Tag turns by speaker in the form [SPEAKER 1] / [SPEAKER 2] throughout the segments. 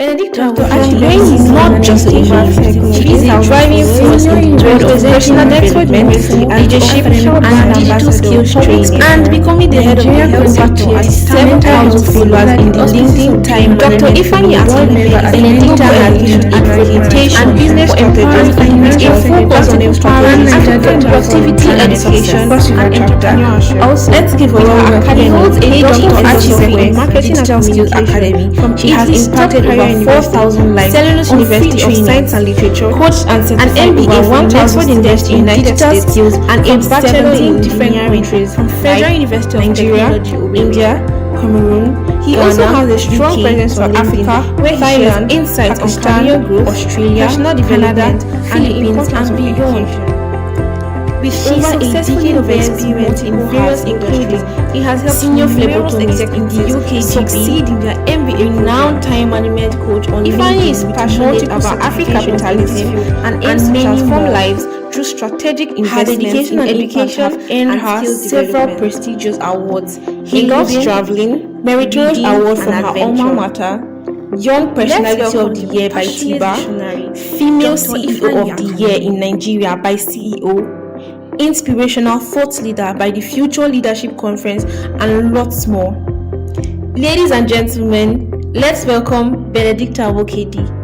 [SPEAKER 1] Benedicta
[SPEAKER 2] Dr.
[SPEAKER 1] Wokedi
[SPEAKER 2] Ashibeng
[SPEAKER 1] is
[SPEAKER 2] is
[SPEAKER 1] not
[SPEAKER 2] not
[SPEAKER 1] just
[SPEAKER 2] just
[SPEAKER 1] a
[SPEAKER 2] a
[SPEAKER 1] mom,
[SPEAKER 2] math
[SPEAKER 1] she is a driving force in the world of personal development, leadership, and digital skills training. And becoming the head of the health sector at 7,000 followers in the LinkedIn Time Dr. Ifeanyi Atamime is Benedicta has been advocating and business strategist with a focus on empowering African productivity, education, and entrepreneurship. Also, let's give a round of applause. He holds a Dr. Ashibeng in Marketing and Skills Academy. He has impacted over 4,000 lives, Cellulose University of Science and Literature, coached and certified an MBA from Oxford University in digital skills, and a bachelor in different countries from Federal University of Nigeria, India, Cameroon. He also has a strong presence for Africa, where he shares insights on career growth, Australia, Canada, Philippines, and beyond. With over a decade of experience in various industries, he has helped senior phlebotomists in the UKGB succeed in their MBA. Renowned time management coach on Ifeanyi is passionate about African capitalism and aims to transform lives through strategic investments in education and has several prestigious awards. He loves traveling, meritorious award from her alma mater, Young Personality of the Year by TIBA, Female CEO of the Year in Nigeria by CEO, Inspirational Thought Leader by the Future Leadership Conference, and lots more. Ladies and gentlemen, let's welcome Benedicta Wokedi.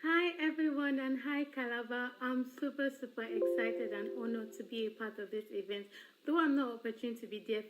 [SPEAKER 3] Hi everyone and hi Calabar. I'm super excited and honored to be a part of this event. Though I'm not opportune to be there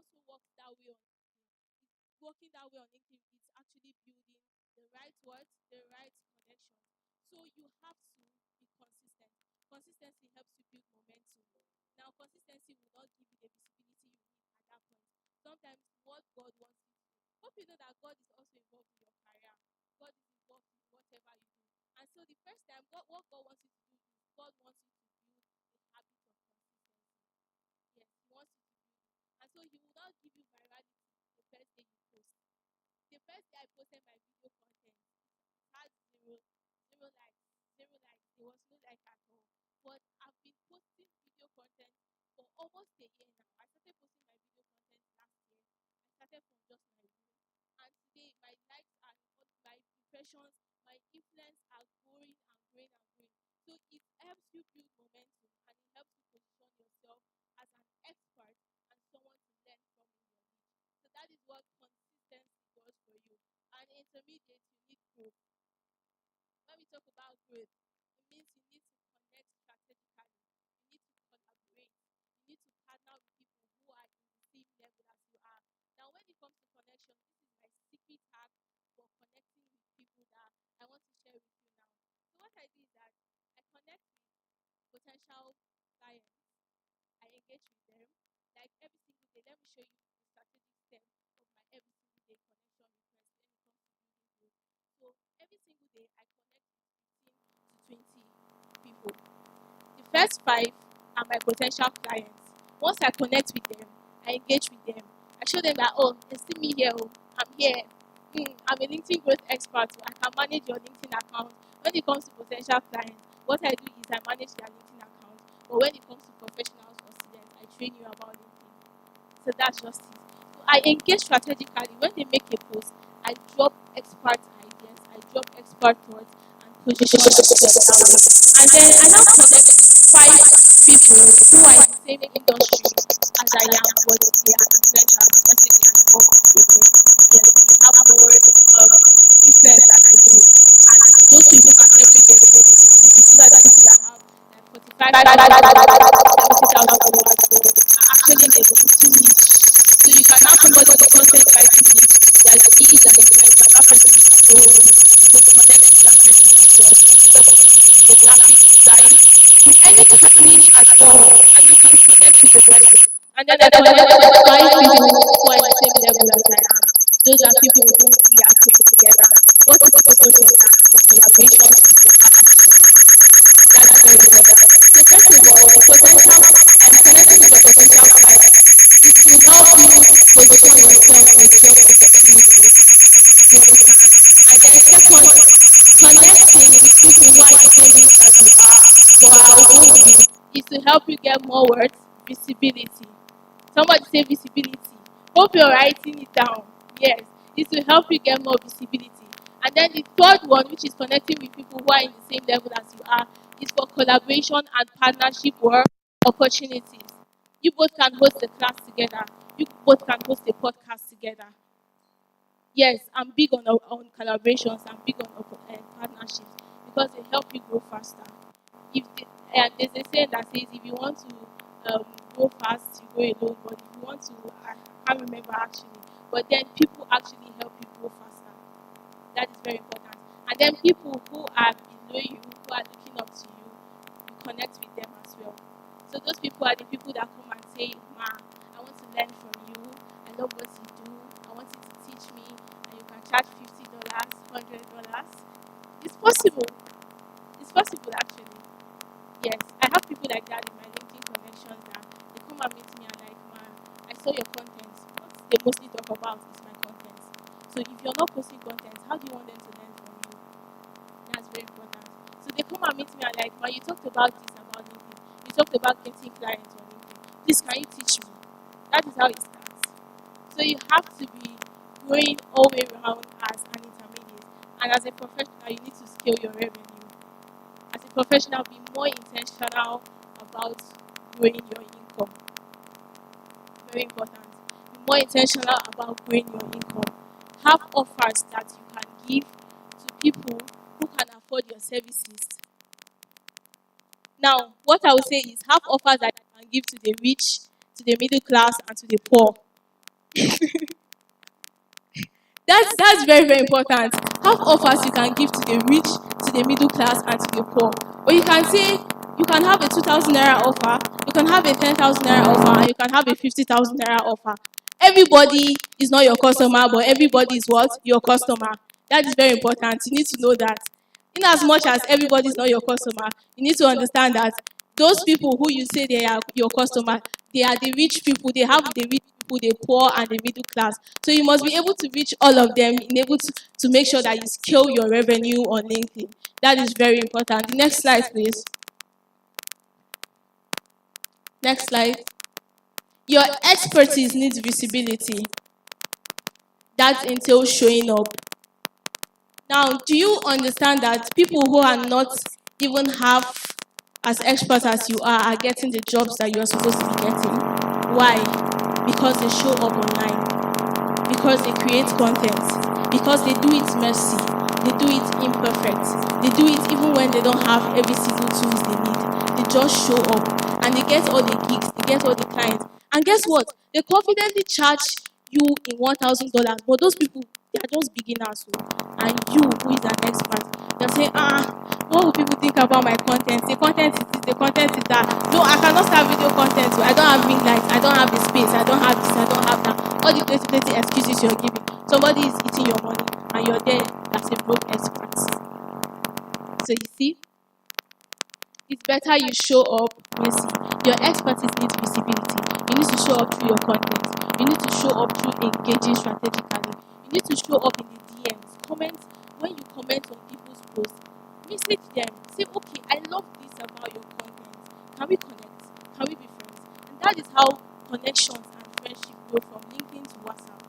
[SPEAKER 2] also works that way on working that way on LinkedIn is actually building the right words, the right connections. So you have to be consistent. Consistency helps you build momentum. Now, consistency will not give you the visibility you need at that point. Sometimes what God wants you to do. Hope you know that God is also involved in your career. God is involved in whatever you do. And so the first time, what God wants you to do is God wants you to build a habit of consistency. Yes, He wants you to build it. And so He will not give you virality the first day you post. The first day I posted my video content, it had zero likes, zero likes. There was no like at all. But I've been posting video content for almost a year now. I started posting my video content last year. I started from just my room. And today my likes are my impressions, my influence are growing and growing and growing. So it helps you build momentum and it helps you position yourself as an expert and someone to learn from in your niche. So that is what consistency does for you. And intermediate, you need growth. When we talk about growth, it means you need to connect strategically. You need to collaborate. You need to partner with people who are in the same level as you are. Now, when it comes to connection, this is my secret hack for connecting with people that I want to share with you now. So what I do is that I connect with potential clients. I engage with them. Like every single day, let me show you the strategic steps of my every single day connection request when it comes to building growth. So every single day, I connect with 15 to 20 people. The first five are my potential clients. Once I connect with them, I engage with them. I show them that, oh, you see me here, oh, I'm here. I'm a LinkedIn growth expert. So I can manage your LinkedIn account. When it comes to potential clients, what I do is I manage their LinkedIn account. But when it comes to professionals or students, I train you about LinkedIn. So that's just it. So I engage strategically. When they make a post, I drop expert ideas, I drop expert thoughts, and position myself that way. And then I now connect five people who are in the same industry as I am, but they are influencers. Let's say they are top people. Yes, they have more influence than I do. And those people can help you get more visibility. So that the people that have like 45,000 70,000 followers are actually in the LinkedIn niche. So you can have somebody with content writing niche that is an influencer, that person is a role model. So connect with that person as well. Somebody with the graphic design, in any niche at all, and you can connect with the person. And then I connect with five people who are in the same level as I am. Those are people who we are trained together. What is the purpose of that? For collaboration and for partnership. That's very important. So first of all, the potential connecting with your potential clients is to help you position yourself for job opportunities. You understand? And then second, connecting with people who are in the same niche as you are for our own view is to help you get more words, visibility. Somebody say visibility. Hope you're writing it down. Yes, it's to help you get more visibility. And then the third one, which is connecting with people who are in the same level as you are, is for collaboration and partnership work opportunities. You both can host a class together. You both can host a podcast together. Yes, I'm big on collaborations. I'm big on partnerships because they help you grow faster. If the, there's a saying that says if you want to go fast, you go alone. But if you want to, I can't remember actually. But then people actually help you go faster. That is very important. And then people who are below you, who are looking up to you, you connect with them as well. So those people are the people that come and say, "Ma, I want to learn from you. I love what you do. I want you to teach me, and you can charge $50, $100." It's possible. It's possible actually. Yes, I have people like that in my LinkedIn connections that they come and meet me and like, "Man, I saw your content. What they mostly talk about is my content. So if you're not posting content, how do you want them to learn from you?" That's very important. So they come and meet me and like, "Man, you talked about this about LinkedIn. You talked about getting clients on LinkedIn. Please, can you teach me?" That is how it starts. So you have to be going all the way around as an intermediate. And as a professional, you need to scale your revenue. As a professional, be more intentional about growing your income. Very important. Be more intentional about growing your income. Have offers that you can give to people who can afford your services. Now, what I would say is have offers that you can give to the rich, to the middle class, and to the poor. That's very, very important. Have offers you can give to the rich, to the middle class, and to the poor. Or you can say you can have a 2,000 naira offer, you can have a 10,000 naira offer, and you can have a 50,000 naira offer. Everybody is not your customer, but everybody is what? Your customer. That is very important. You need to know that. In as much as everybody is not your customer, you need to understand that those people who you say they are your customer, they are the rich people. They have the rich people, the poor, and the middle class. So you must be able to reach all of them, in able to make sure that you scale your revenue on LinkedIn. That is very important. The next slide, please. Next slide. Your expertise needs visibility. That entails showing up. Now, do you understand that people who are not even half as expert as you are getting the jobs that you are supposed to be getting? Why? Because they show up online. Because they create content. Because they do it messy. They do it imperfect. They do it even when they don't have every single tools they need. They just show up and they get all the gigs, they get all the clients. And guess what? They confidently charge you in $1,000, but those people, they are just beginners. And you, who is an expert, you're saying, what will people think about my content? The content is this, the content is that. No, I cannot start video content. I don't have ring lights, I don't have the space, I don't have this, I don't have that. All the plenty excuses you're giving. Somebody is eating your money and you're there as a broke expert. So you see, it's better you show up messy. Your expertise needs visibility. You need to show up through your content. You need to show up through engaging strategically. You need to show up in the DMs. Comment when you comment on people's posts. Message them. Say, okay, I love this about your content. Can we connect? Can we be friends? And that is how connections and friendship grow from LinkedIn to WhatsApp.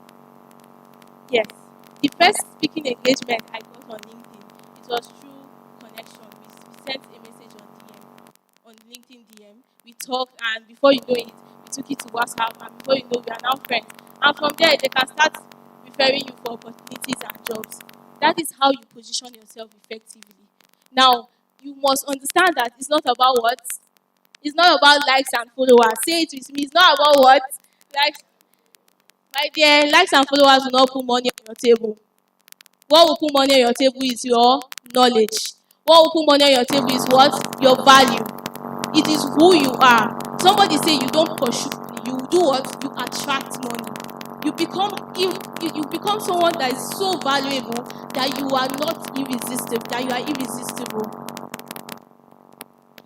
[SPEAKER 2] Yes. The first speaking engagement I got on LinkedIn, it was through connection. We sent a message on LinkedIn DM. We talked, and before you know it, we took it to WhatsApp, and before you know, we are now friends. And from there, they can start referring you for opportunities and jobs. That is how you position yourself effectively. Now, you must understand that it's not about what? It's not about likes and followers. Say it with me. It's not about what? Likes. My dear, likes and followers will not put money on your table. What will put money on your table is your knowledge. What will put money on your table is what? Your value. It is who you are. Somebody say you don't pursue money. You do what? You attract money. You become someone that is so valuable that you are not irresistible. That you are irresistible.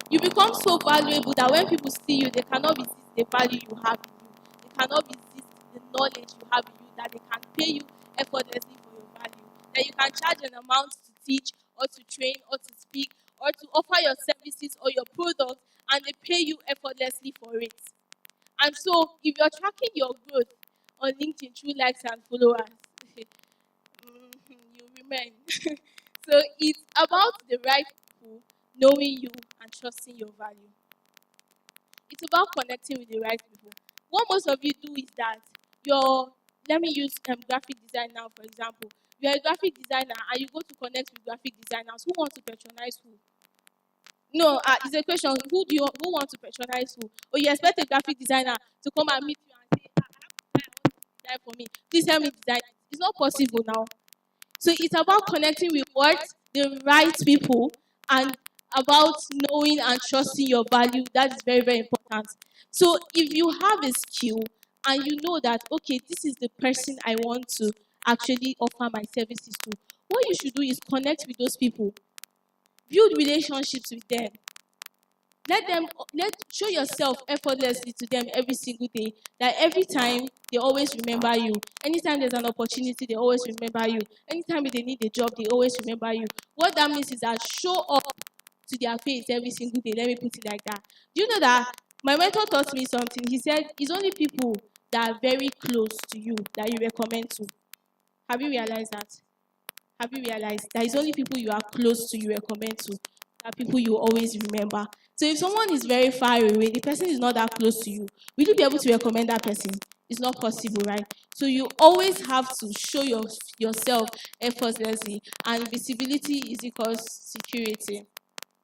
[SPEAKER 2] You become so valuable that when people see you, they cannot resist the value you have in you. They cannot resist the knowledge you have in you. That they can pay you effortlessly for your value. That you can charge an amount to teach or to train or to speak or to offer your services or your products, and they pay you effortlessly for it. And so, if you're tracking your growth on LinkedIn through likes and followers, you remain. So, it's about the right people knowing you and trusting your value. It's about connecting with the right people. What most of you do is that let me use graphic design now, for example. You're a graphic designer and you go to connect with graphic designers. Who want to patronize who? No, it's a question. Who want to patronize who? Or you expect a graphic designer to come and meet you and say, I have to design for me. Please help me design. It's not possible now. So it's about connecting with what? The right people, and about knowing and trusting your value. That is very, very important. So if you have a skill and you know that, okay, this is the person I want to actually offer my services to, what you should do is connect with those people. Build relationships with them. Show yourself effortlessly to them every single day. That every time they always remember you. Anytime there's an opportunity, they always remember you. Anytime they need a job, they always remember you. What that means is that show up to their face every single day. Let me put it like that. Do you know that my mentor taught me something? He said it's only people that are very close to you that you recommend to. Have you realized that? Have you realized that it's only people you are close to you recommend to, that people you always remember? So if someone is very far away, the person is not that close to you, will you be able to recommend that person? It's not possible, right? So you always have to show yourself effortlessly, and visibility is equals security.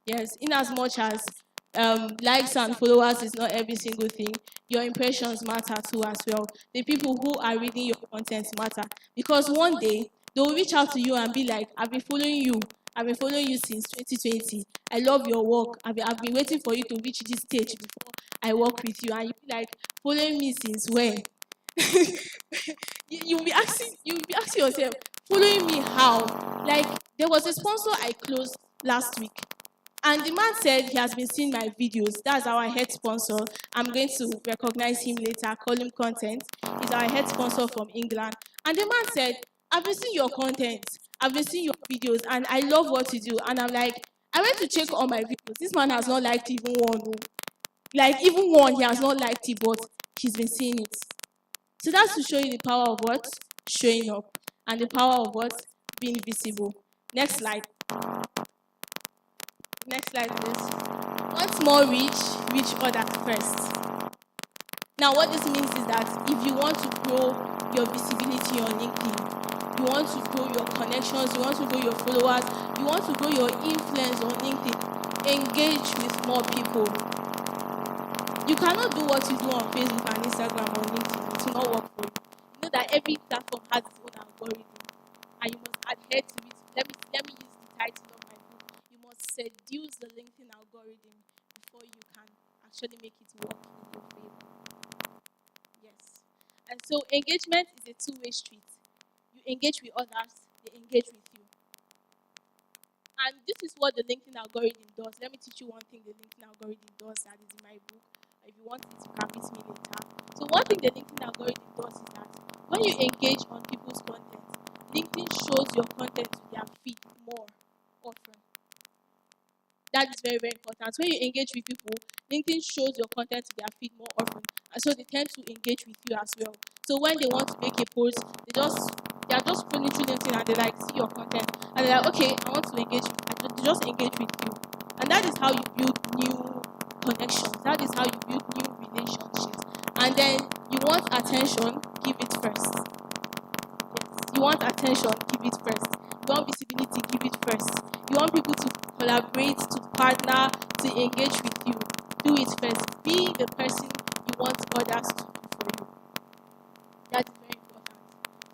[SPEAKER 2] Yes, in as much as likes and followers is not every single thing. Your impressions matter too as well. The people who are reading your content matter, because one day they will reach out to you and be like, "I've been following you. I've been following you since 2020. I love your work. I've been waiting for you to reach this stage before I work with you." And you be like, "Following me since when?" You'll be asking yourself, "Following me how?" Like, there was a sponsor I closed last week, and the man said he has been seeing my videos. That's our head sponsor. I'm going to recognize him later, call him content. He's our head sponsor from England. And the man said, "I've been seeing your content. I've been seeing your videos, and I love what you do." And I'm like, I went to check all my videos. This man has not liked even one. Oh. Like, even one, he has not liked it, but he's been seeing it. So that's to show you the power of what? Showing up. And the power of what? Being visible. Next slide. Next slide, please. Want more reach others first. Now, what this means is that if you want to grow your visibility on LinkedIn, you want to grow your connections, you want to grow your followers, you want to grow your influence on LinkedIn, engage with more people. You cannot do what you do on Facebook and Instagram or LinkedIn. It will not work for you. You know that every platform has its own algorithm, and you must adhere to it. Let me use the title of my book. You must seduce the LinkedIn algorithm before you can actually make it work in your favor. Yes. And so engagement is a two-way street. You engage with others, they engage with you. And this is what the LinkedIn algorithm does. Let me teach you one thing the LinkedIn algorithm does that is in my book. If you want it, you can meet me later. So one thing the LinkedIn algorithm does is that when you engage on people's content, LinkedIn shows your content to their feed more often. That is very, very important. When you engage with people, LinkedIn shows your content to their feed more often. And so they tend to engage with you as well. So when they want to make a post, they are just scrolling through LinkedIn and they like see your content. And they're like, "Okay, I want to engage with you." They just engage with you. And that is how you build new connections. That is how you build new relationships. And then you want attention, give it first. Yes. You want attention, give it first. You want visibility, give it first. You want people to collaborate, to partner, to engage with you. Do it first. Be the person you want others to do for you. That is very important.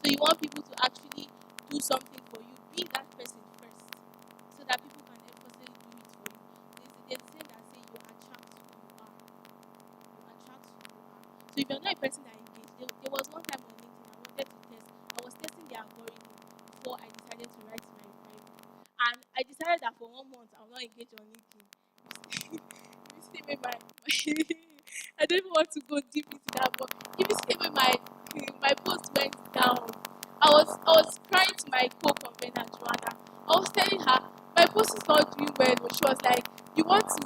[SPEAKER 2] So you want people to actually do something for you. Be that person first, so that people can effortlessly do it for you. There's a saying that says you attract who you are. You attract who you are. So if you're not a person that engages, there was one time on LinkedIn I was testing the algorithm before I decided to write my book. And I decided that for 1 month I will not engage on LinkedIn. If you see me, I don't even want to go deep into that, but if you see me, my post went down. I was crying to my co-convener Joanna. I was telling her my post is not doing well, but she was like, "You want to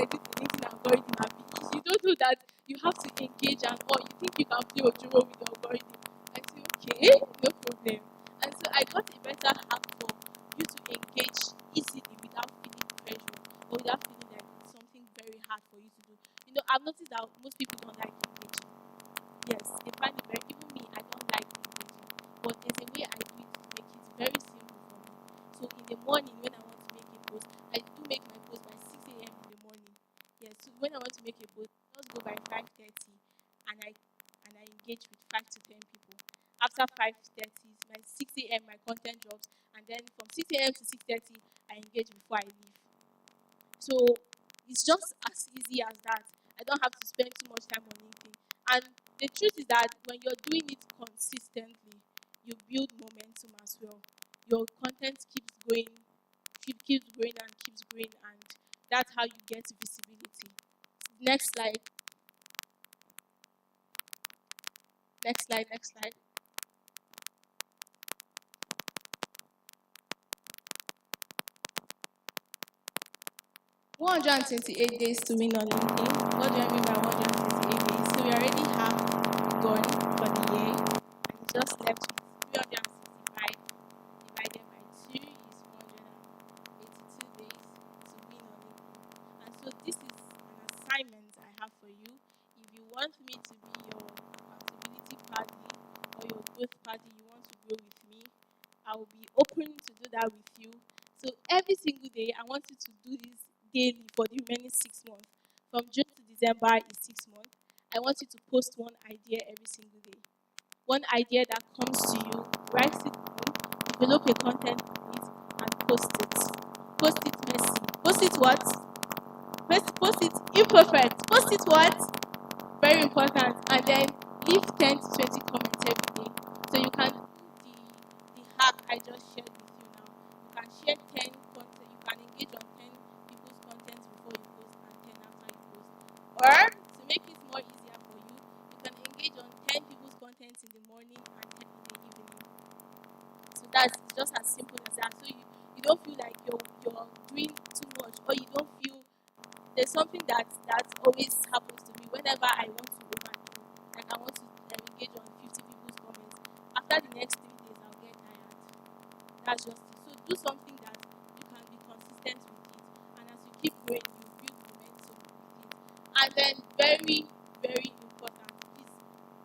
[SPEAKER 2] edit the LinkedIn algorithm, Abi. You don't know that you have to engage and all. You think you can play Ojoro with the algorithm." I said, "Okay, no problem." And so I got a better hack for you to engage easily without feeling pressure or without feeling like it's something very hard for you to do. You know, I've noticed that most people don't like engaging. Yes, they find it very, even me, I don't like engaging. But there's a way I do it to make it very simple for me. So in the morning when I want to make a post, I do make my post by 6 a.m. in the morning. Yes, so when I want to make a post, I just go by 5:30 and I engage with 5 to 10 people. After 5:30, my 6 a.m. my content drops, and then from 6 a.m. to 6:30, I engage before I leave. So it's just as easy as that. I don't have to spend too much time on LinkedIn. And the truth is that when you're doing it consistently, you build momentum as well. Your content keeps growing, keeps growing and keeps growing, and that's how you get visibility. Next slide. Next slide. Next slide. 128 days to win on LinkedIn. What do I mean by 128 days? So we already have gone for the year, and it's just left with 365 divided by 2 is 482 days to win on LinkedIn. And so this is an assignment I have for you. If you want me to be your accountability party or your growth party, you want to grow with me, I will be open to do that with you. So every single day, I want you to do this daily for the remaining 6 months. From June to December is 6 months. I want you to post one idea every single day. One idea that comes to you, write it down, develop a content with it, and post it. Post it messy. Post it what? Post it imperfect. Post it what? Very important. And then leave 10 to 20 comments every day. So you can do the hack I just shared with you now. You can share 10 content. You can engage on 10 people's content before you post and 10 after you post. Or to make it more easier for you, you can engage on 10 people's content in the morning and 10 in the evening. So that's just as simple as that. So you don't feel like you're doing too much, or you don't feel there's something that always happens to me whenever I want to overdo. Like I want to engage on 50 people's comments. After the next 3 days, I'll get tired. That's just it. So do something that you can be consistent with it, and as you keep growing, you build momentum with it. And then very, very important is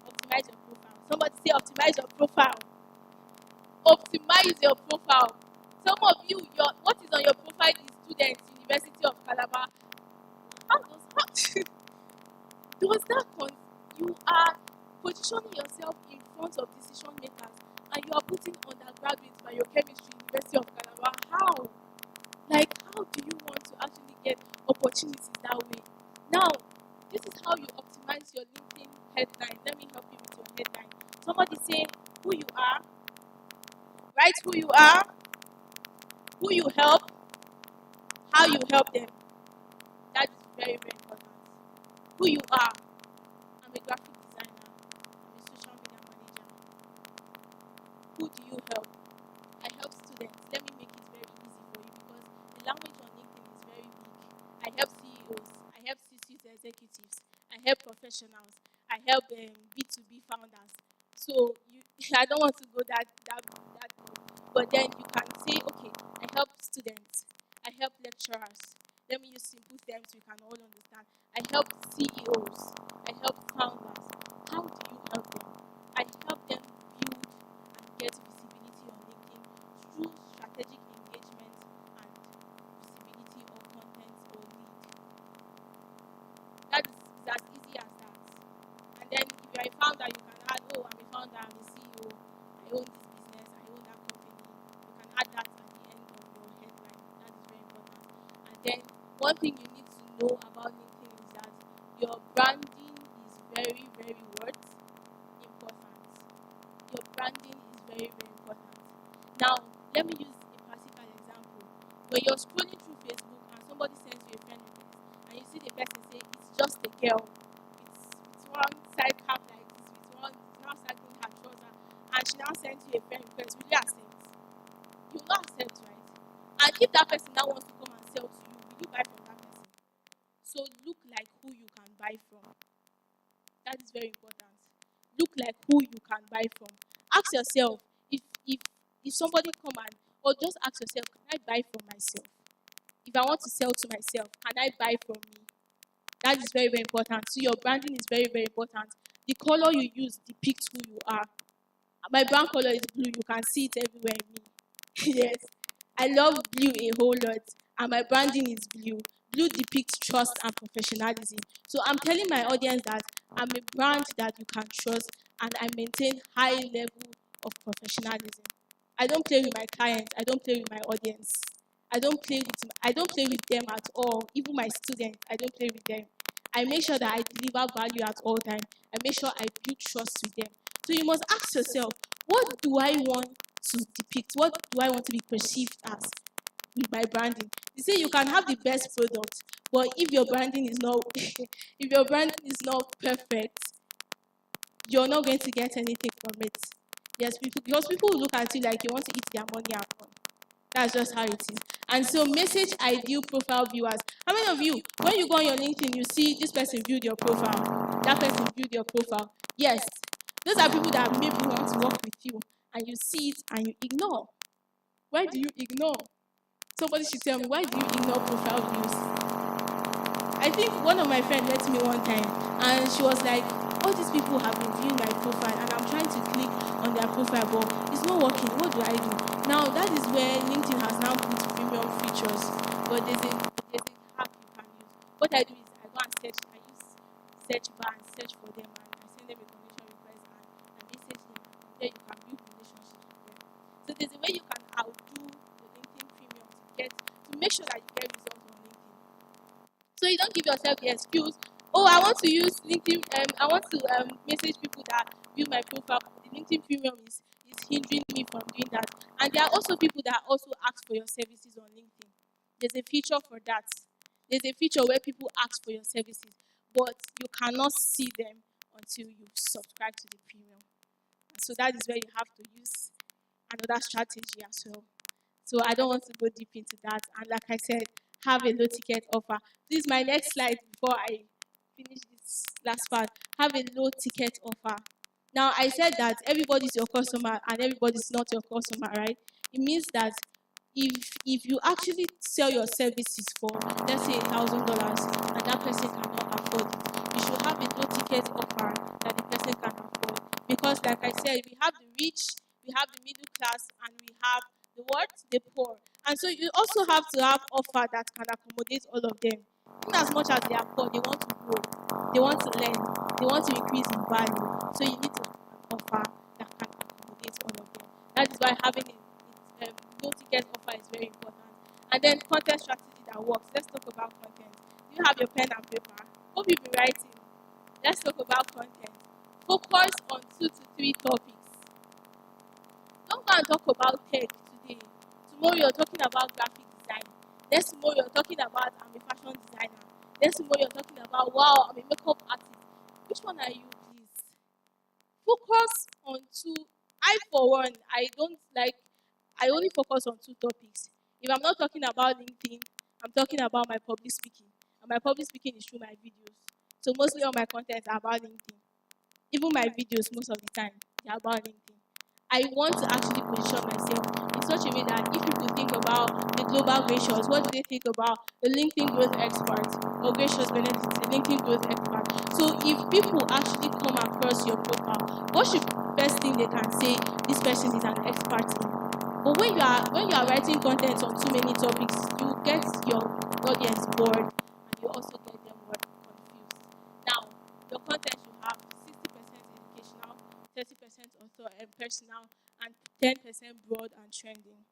[SPEAKER 2] optimize your profile. Somebody say optimize your profile. Optimize your profile. Some of you, what is on your profile is student, University of Calabar. How does you are positioning yourself in front of decision makers, and you are putting undergraduates biochemistry, University of Calabar. How? Like, how do you want to actually get opportunities that way? Now, this is how you optimize your LinkedIn headline. Let me help you with your headline. Somebody say who you are, write who you are, who you help, how you help them. That is very, very important. Who you are. I'm a graphic designer. I'm a social media manager. Who do you help? I help students. Let me make it very easy for you because the language on LinkedIn is very big. I help CEOs. I help C-suite executives. I help professionals. I help B2B founders. So I don't want to go that low. But then you can say, okay, I help students. I help lecturers. Let me use simple terms we can all understand. I help CEOs. I help founders. How do you help them? I help them build and get visibility on LinkedIn through strategic engagement and visibility or content or lead. That is as easy as that. And then if you're a founder, you can add, oh, I'm a founder, I'm a CEO, I own this business, I own that company. You can add that at the end of your headline. That is very important. And then one thing you need to know about LinkedIn is that your branding is very, very important. Your branding is very, very important. Now, let me use a practical example. When you're scrolling through Facebook and somebody sends you a friend request, and you see the person say, it's just a girl. It's one side cap like this, with one now sagging her trouser, and she now sends you a friend request. Will you accept? You will not accept, right? And if that person now wants to come and sell to you, will you buy from that person? So look like who you can buy from. That is very important. Look like who you can buy from. Ask yourself if somebody come and or just ask yourself, can I buy from myself? If I want to sell to myself, can I buy from me? That is very, very important. So your branding is very, very important. The color you use depicts who you are. My brand color is blue. You can see it everywhere in me. Yes. I love blue a whole lot. And my branding is blue. Blue depicts trust and professionalism. So I'm telling my audience that I'm a brand that you can trust and I maintain high level of professionalism. I don't play with my clients. I don't play with my audience. I don't play with them at all. Even my students, I don't play with them. I make sure that I deliver value at all times. I make sure I build trust with them. So you must ask yourself, what do I want to depict? What do I want to be perceived as with my branding? You say you can have the best product, but if your branding is not if your branding is not perfect, you're not going to get anything from it. Yes, because people will look at you like you want to eat their money up. That's just how it is. And so message ideal profile viewers. How many of you, when you go on your LinkedIn, you see this person viewed your profile, that person viewed your profile? Yes. Those are people that maybe want to work with you and you see it and you ignore. Why do you ignore? Somebody should tell me, why do you ignore profile views? I think one of my friends met me one time and she was like, all these people have been viewing my profile and I'm trying to click on their profile, but it's not working. What do I do? Now, that is where LinkedIn has now put premium features, but there's a hack where you can build relationships with them. So there's a way you can outdo the LinkedIn premium to make sure that you get results on LinkedIn. So you don't give yourself the excuse, oh, I want to use LinkedIn, I want to message people that view my profile. The LinkedIn premium is hindering me from doing that. And there are also people that also ask for your services on LinkedIn. There's a feature for that. There's a feature where people ask for your services, but you cannot see them until you subscribe to the premium. So that is where you have to use another strategy as well. So I don't want to go deep into that. And like I said, have a low ticket offer. This is my next slide before I finish this last part. Have a low ticket offer. Now I said that everybody's your customer and everybody's not your customer, right? It means that if you actually sell your services for, let's say, $1,000 and that person cannot afford it, you should have a low ticket offer that the person can afford. Because like I said, we have the rich, we have the middle class, and we have the what? The poor. And so you also have to have offer that can accommodate all of them. In as much as they are poor, they want to grow, they want to learn, they want to increase in value. So you need to have an offer that can accommodate all of them. That is why having a low ticket offer is very important. And then content strategy that works. Let's talk about content. Do you have your pen and paper? Hope you've been writing. Let's talk about content. Focus on 2 to 3 topics. Don't go and talk about tech today. Tomorrow you're talking about graphic design. Next tomorrow you're talking about I'm a fashion designer. Next tomorrow you're talking about wow, I'm a makeup artist. Which one are you, please? Focus on two. I for one, I only focus on 2 topics. If I'm not talking about LinkedIn, I'm talking about my public speaking. And my public speaking is through my videos. So mostly all my content are about LinkedIn. Even my videos, most of the time, they're about LinkedIn. I want to actually position myself in such a way that if people think about the global gracious, what do they think about the LinkedIn growth expert or gracious benefits, the LinkedIn growth expert? So if people actually come across your profile, what should first thing they can say this person is an expert in? But when you are writing content on too many topics, you get your audience bored and you also get them confused. Now, your content should have 60% educational, 30% personal, and 10% broad and trending.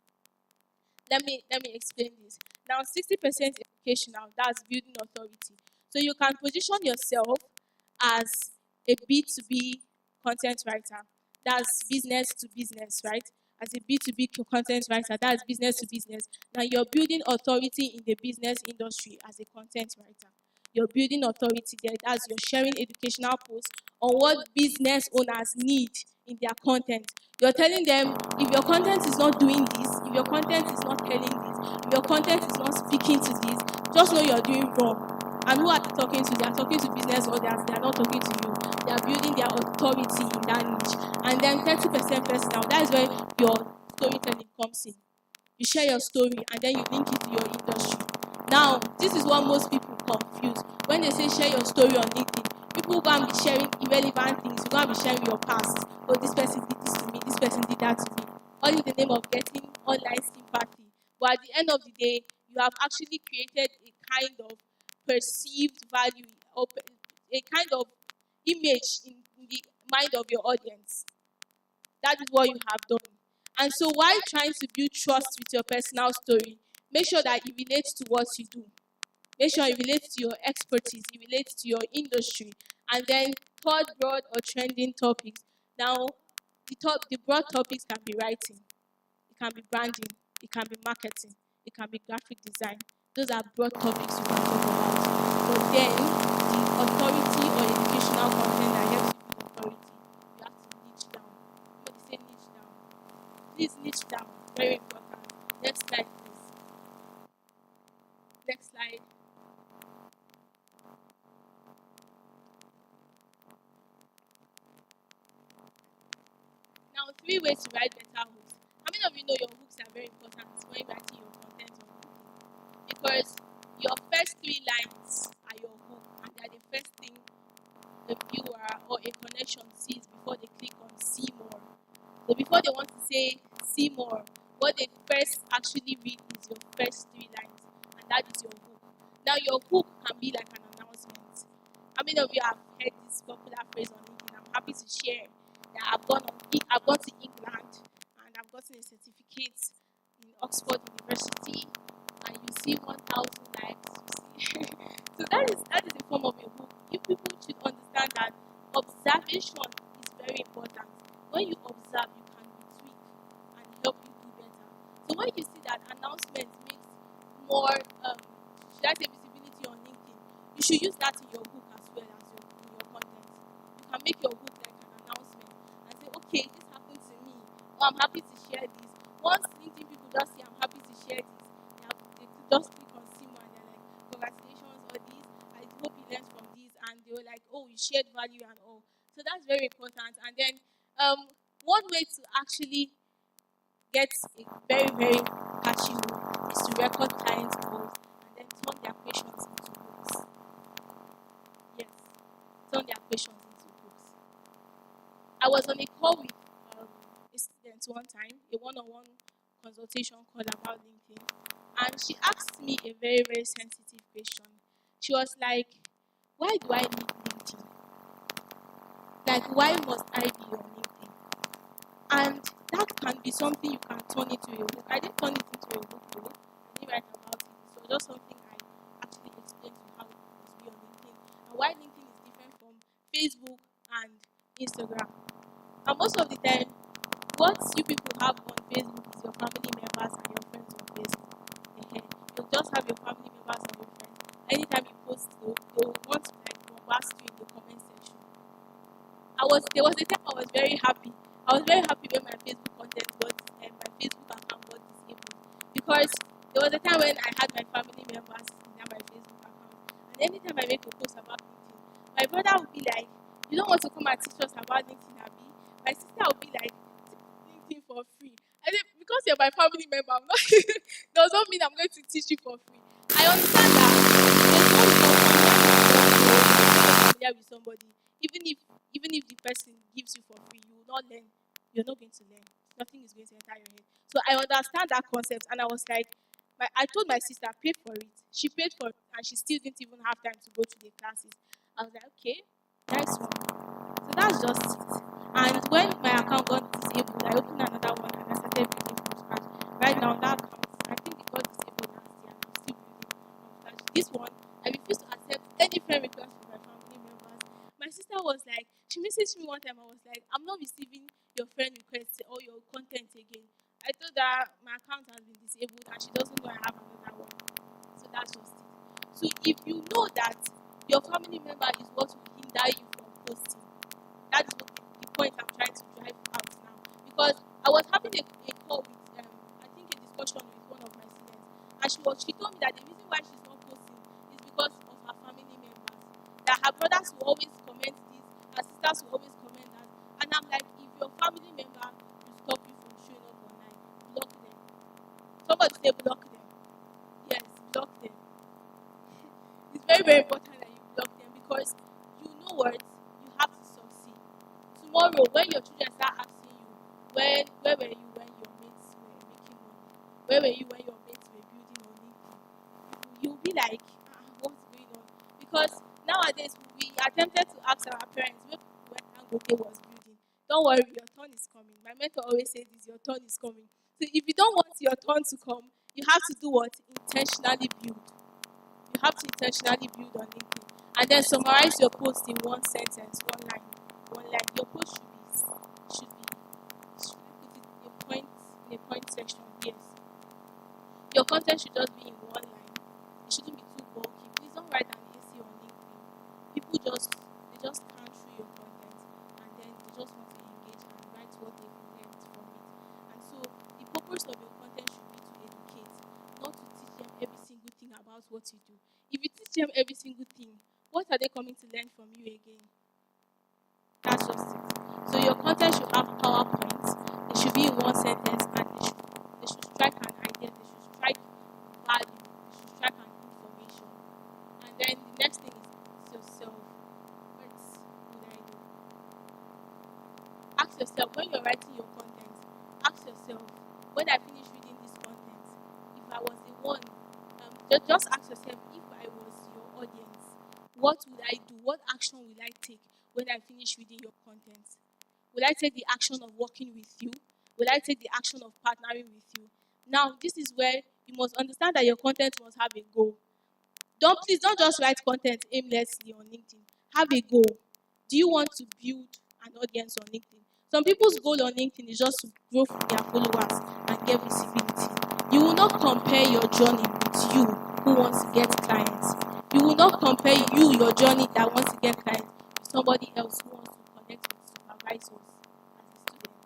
[SPEAKER 2] Let me explain this. Now, 60% educational, that's building authority. So you can position yourself as a B2B content writer. That's business to business, right? As a B2B content writer, that's business to business. Now you're building authority in the business industry as a content writer. You're building authority there. That's you're sharing educational posts on what business owners need in their content. You're telling them if your content is not doing this, if your content is not telling this, if your content is not speaking to this, just know you're doing wrong. And who are they talking to? They are talking to business owners. They are not talking to you. They are building their authority in that niche. And then 30% personal. That is where your storytelling comes in. You share your story and then you link it to your industry. Now, this is what most people confuse. When they say share your story on LinkedIn, people go and be sharing irrelevant things. You go and be sharing your past. Oh, this person did this to me, this person did that to me. All in the name of getting online sympathy. But at the end of the day, you have actually created a kind of perceived value or a kind of image in the mind of your audience. That is what you have done. And so while trying to build trust with your personal story, make sure that it relates to what you do. Make sure it relates to your expertise, it relates to your industry. And then third broad or trending topics. Now, the broad topics can be writing, it can be branding, it can be marketing, it can be graphic design. Those are broad topics you can talk about. But then the authority or educational content that helps you build authority, you have to niche down. Somebody say niche down. Please niche down. Very important. Next slide, please. Next slide. Now, 3 ways to write better hooks. How many of you know your hooks are very important when writing your content on LinkedIn? Because your first 3 lines are your hook, and they are the first thing the viewer or a connection sees before they click on see more. So before they want to say see more, what they first actually read is your first 3 lines, and that is your hook. Now your hook can be like an announcement. How many of you have heard this popular phrase on LinkedIn? I'm happy to share that I've gone to England and I've gotten a certificate in Oxford University, and you see 1,000 likes. You see. So that is a form of a book. You people should understand that observation is very important. When you observe, you can retweak and help you do better. So when you see that announcement makes more, should I say, visibility on LinkedIn, you should use that in your book as well as in your content. You can make your book like an announcement and say, okay, this happened to me, or I'm happy to share this. Once LinkedIn people just say, I'm happy to share this, they could just click on Simo and they're like, congratulations on this, I hope you learned from this, and they were like, oh, you shared value and all. So that's very important. And then one way to actually get a very, very catchy hook is to record clients' calls and then turn their questions into books. Yes, turn their questions into books. I was on a call with a student one time, a one-on-one consultation call about LinkedIn, and she asked me a very, very sensitive question. She was like, why do I need LinkedIn? Like, why must I be on LinkedIn? And that can be something you can turn into a book. I didn't turn it into a book though. I didn't write about it. It was just something I actually explained to how it must be on LinkedIn and why LinkedIn is different from Facebook and Instagram. And most of the time, what you people have on Facebook is your family members and your friends on Facebook. You just have your family members and your friends. Anytime you post, they'll want to like bombast you in the comment section. There was a time I was very happy. I was very happy when my Facebook content got and my Facebook account got disabled because there was a time when I had my family members in my Facebook account, and anytime I make a post about LinkedIn, my brother would be like, "You don't want to come and teach us about LinkedIn, Abby?" My sister would be like, "LinkedIn for free." I said, "Because you're my family member, I'm not does not mean I'm going to teach you for free." I understand that there's no familiar with somebody, even if the person gives you for free, you will not learn. You're not going to learn. Nothing is going to enter your head. So I understand that concept, and I was like, I told my sister, pay for it. She paid for it, and she still didn't even have time to go to the classes. I was like, okay, nice one. So that's just it. And when my account got disabled, I opened another one and I started building from scratch. Right now, that account, I think it got disabled last year, and I'm still building from scratch. This one, I refuse to accept any friend request from my family members. My sister was like, she messaged me one time. I was like, I'm not receiving your friend requests or your content again. I told her my account has been disabled and she doesn't know I have another one. So that's just it. So if you know that your family member is what will hinder you from posting, that's what the point I'm trying to drive out now. Because I was having a call with, I think a discussion with one of my students, and she told me that the reason why she's not posting is because of her family members. That her brothers will always comment this, her sisters will always comment that. And I'm like, if your family member will stop you from showing up online, block them. Somebody say block them. Yes, block them. It's very, very important that you block them because you know what? You have to succeed. Tomorrow, when your children start asking you, where were you when your mates were making money? Where were you when your mates were building on LinkedIn? You'll be like, what's going on? Because nowadays, we attempted to ask our parents when Dangote was building. Don't worry, your turn is coming. My mentor always says this, your turn is coming. So if you don't want your turn to come, you have to do what? Intentionally build. You have to intentionally build on LinkedIn. And then summarize your post in one sentence, one line. One line. Your post should I put it in a point section? Yes. Your content should just be in one line. It shouldn't be too bulky. Please don't write an essay on LinkedIn. People just scan through your content and then they just want to engage and write what they've learned from it. And so the purpose of your content should be to educate, not to teach them every single thing about what you do. If you teach them every single thing, what are they coming to learn from you again? That's just it. So your content should have PowerPoints. It should be in one sentence and they should strike an idea, they should strike value, they should strike an information. And then the next thing is ask yourself, what would I do? Ask yourself when you're writing your content, ask yourself, when I finish reading this content, if I was the one, just ask yourself, if I was your audience, what would I do? What action will I take when I finish reading your content? Will I take the action of working with you? Will I take the action of partnering with you? Now, this is where you must understand that your content must have a goal. Don't just write content aimlessly on LinkedIn. Have a goal. Do you want to build an audience on LinkedIn? Some people's goal on LinkedIn is just to grow their followers and get visibility. You will not compare your journey with you who wants to get clients. You will not compare your journey that wants to get clients with somebody else who wants to connect with supervisors as a student.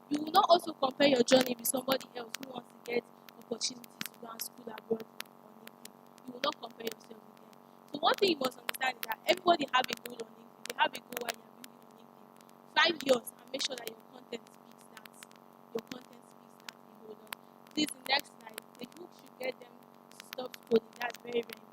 [SPEAKER 2] You will not also compare your journey with somebody else who wants to get opportunities to go and school abroad on LinkedIn. You will not compare yourself with them. So one thing you must understand is that everybody have a goal on LinkedIn. They have a goal while you're building on LinkedIn. Find yours and make sure that your content speaks that. Your content speaks that a whole lot. Please, the next slide. The book should get them to stop scrolling. That's very, very important.